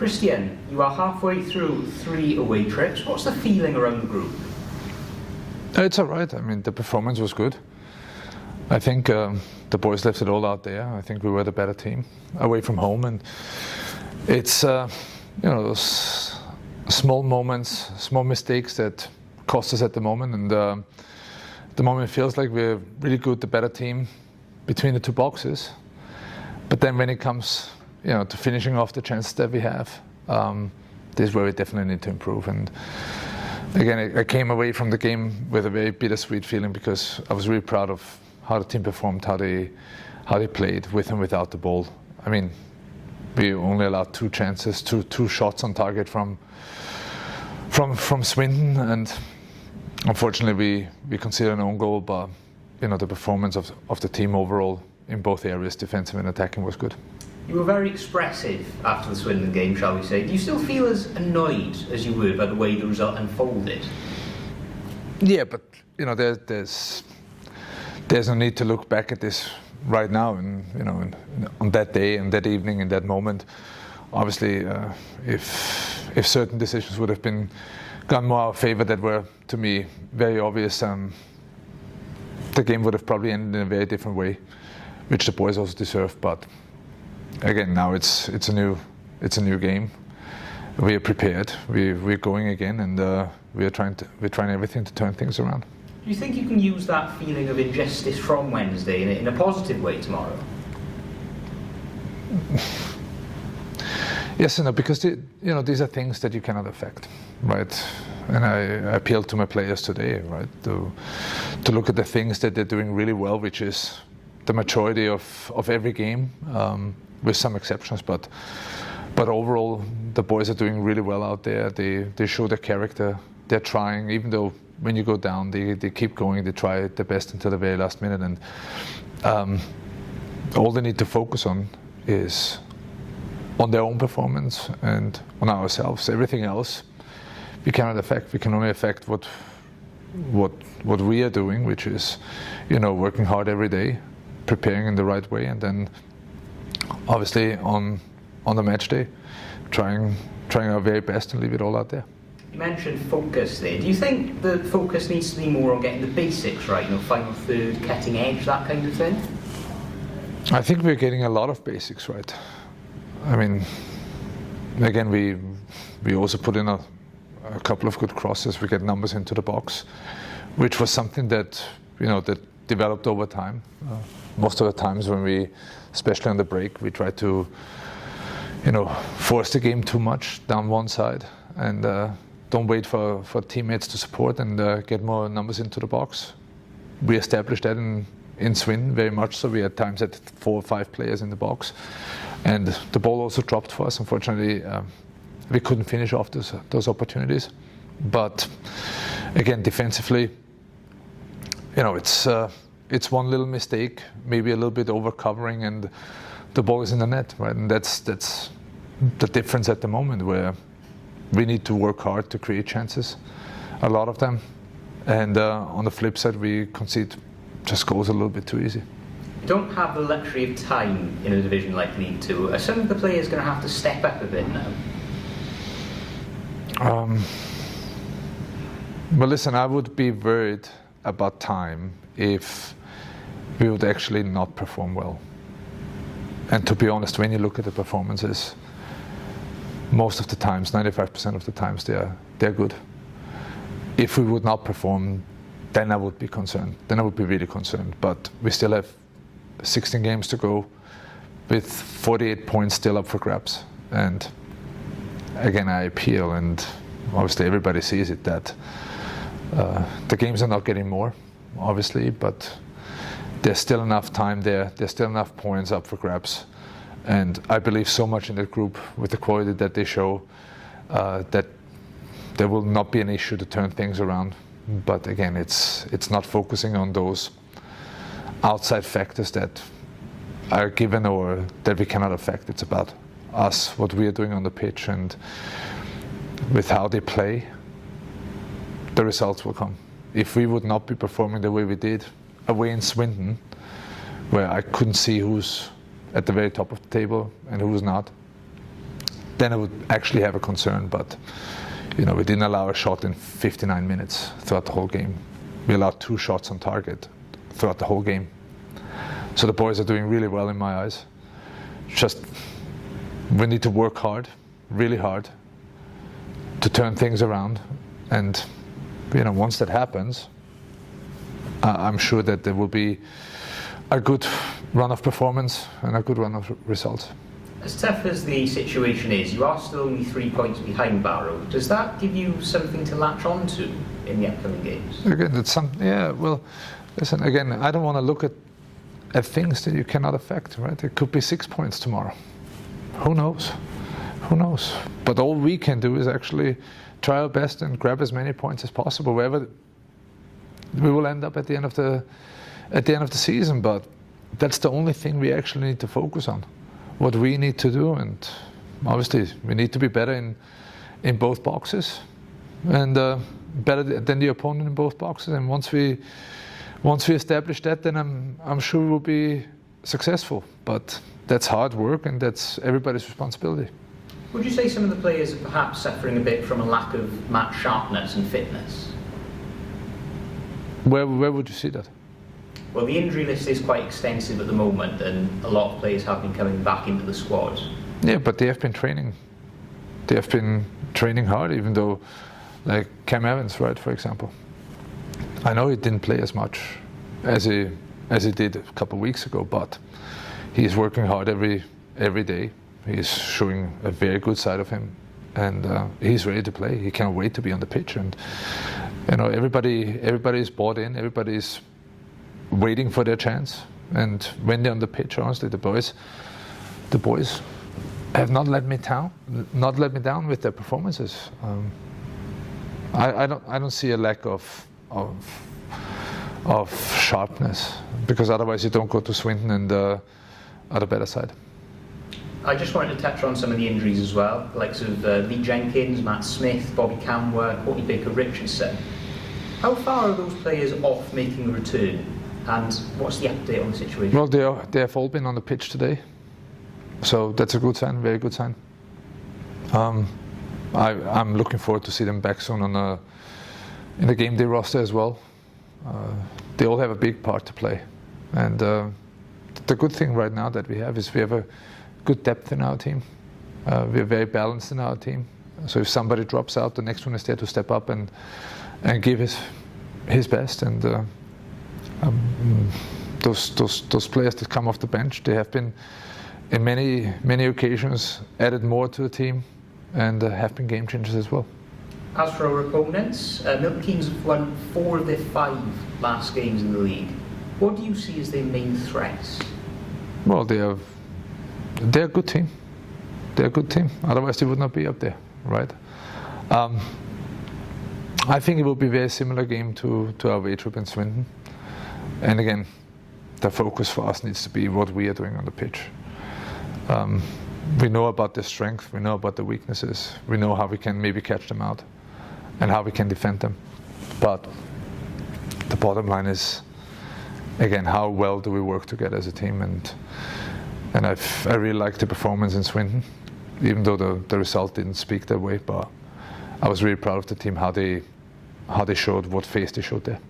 Christian, you are halfway through 3 away trips. What's the feeling around the group? It's all right. I mean, the performance was good. I think the boys left it all out there. I think we were the better team away from home, and it's those small moments, small mistakes that cost us at the moment. And the moment it feels like we're really good, the better team between the two boxes. But then when it comes, to finishing off the chances that we have, this is where we definitely need to improve. And again, I came away from the game with a very bittersweet feeling because I was really proud of how the team performed, how they played with and without the ball. I mean, we only allowed 2 chances, two shots on target from Swindon, and unfortunately we conceded an own goal. But the performance of the team overall in both areas, defensive and attacking, was good. You were very expressive after the Swindon game, shall we say. Do you still feel as annoyed as you were by the way the result unfolded? Yeah, but there's no need to look back at this right now, and on that day and that evening and that moment. Obviously, if certain decisions would have gone more our favor, that were to me very obvious, the game would have probably ended in a very different way, which the boys also deserve. But again, now it's a new game. We are prepared. We're going again, and we're trying everything to turn things around. Do you think you can use that feeling of injustice from Wednesday in a positive way tomorrow? Yes and no, because these are things that you cannot affect, right? And I appealed to my players today, right, to look at the things that they're doing really well, which is the majority of every game, with some exceptions, but overall the boys are doing really well out there. They show their character. They're trying, even though when you go down, they keep going. They try their best until the very last minute, and all they need to focus on is on their own performance and on ourselves. Everything else we cannot affect. We can only affect what we are doing, which is working hard every day, preparing in the right way, and then obviously on the match day trying our very best and leave it all out there. You mentioned focus there. Do you think the focus needs to be more on getting the basics right, final third, cutting edge, that kind of thing? I think we're getting a lot of basics right. I mean, again, we also put in a couple of good crosses. We get numbers into the box, which was something that that developed over time. Most of the times when we, especially on the break, we try to force the game too much down one side and don't wait for teammates to support and get more numbers into the box. We established that in Swindon very much so. We had times at 4 or 5 players in the box, and the ball also dropped for us. Unfortunately, we couldn't finish off those opportunities. But again, defensively, it's one little mistake, maybe a little bit over covering, and the ball is in the net, right? And that's the difference at the moment, where we need to work hard to create chances, a lot of them, and on the flip side, we concede just goals a little bit too easy. You don't have the luxury of time in a division like League Two. Are some of the players going to have to step up a bit now? Well, listen, I would be worried about time if we would actually not perform well. And to be honest, when you look at the performances, most of the times, 95% of the times, they're good. If we would not perform, then I would be concerned. Then I would be really concerned. But we still have 16 games to go, with 48 points still up for grabs. And again, I appeal, and obviously everybody sees it, that the games are not getting more, obviously, but there's still enough time there. There's still enough points up for grabs. And I believe so much in that group with the quality that they show, that there will not be an issue to turn things around. But again, it's not focusing on those outside factors that are given or that we cannot affect. It's about us, what we are doing on the pitch, and with how they play, the results will come. If we would not be performing the way we did away in Swindon, where I couldn't see who's at the very top of the table and who's not, then I would actually have a concern. But we didn't allow a shot in 59 minutes throughout the whole game. We allowed 2 shots on target throughout the whole game. So the boys are doing really well in my eyes. Just we need to work hard, really hard, to turn things around. And once that happens, I'm sure that there will be a good run of performance and a good run of results. As tough as the situation is, you are still only 3 points behind Barrow. Does that give you something to latch on to in the upcoming games? Again, well, listen, again, I don't want to look at things that you cannot affect, right? It could be 6 points tomorrow. Who knows? Who knows? But all we can do is actually try our best and grab as many points as possible wherever we will end up at the end of the season. But that's the only thing we actually need to focus on. What we need to do, and obviously we need to be better in both boxes, and better than the opponent in both boxes. And once we establish that, then I'm sure we'll be successful. But that's hard work, and that's everybody's responsibility. Would you say some of the players are perhaps suffering a bit from a lack of match sharpness and fitness? Where would you see that? Well, the injury list is quite extensive at the moment, and a lot of players have been coming back into the squad. Yeah, but they have been training. They have been training hard, even though, like Cam Evans, right, for example. I know he didn't play as much as he did a couple of weeks ago, but he's working hard every day. He's showing a very good side of him, and he's ready to play. He can't wait to be on the pitch, and everybody's bought in. Everybody's waiting for their chance, and when they're on the pitch, honestly, the boys have not let me down with their performances. I don't see a lack of sharpness, because otherwise you don't go to Swindon and are the better side. I just wanted to touch on some of the injuries as well, the likes of Lee Jenkins, Matt Smith, Bobby Camworth, Courtney Baker-Richardson. How far are those players off making a return, and what's the update on the situation? Well, they have all been on the pitch today, so that's a good sign, very good sign. I'm looking forward to see them back soon in the game day roster as well. They all have a big part to play, and the good thing right now that we have is we have a good depth in our team. We're very balanced in our team. So if somebody drops out, the next one is there to step up and give his best. And those players that come off the bench, they have been in many occasions added more to the team and have been game changers as well. As for our opponents, Milton Keynes have won 4 of their 5 last games in the league. What do you see as their main threats? Well, they're a good team. They're a good team. Otherwise, they would not be up there, right? I think it will be a very similar game to our away trip in Swindon. And again, the focus for us needs to be what we are doing on the pitch. We know about their strength. We know about the weaknesses. We know how we can maybe catch them out and how we can defend them. But the bottom line is, again, how well do we work together as a team? And I really liked the performance in Swindon, even though the result didn't speak that way. But I was really proud of the team, how they showed, what face they showed there.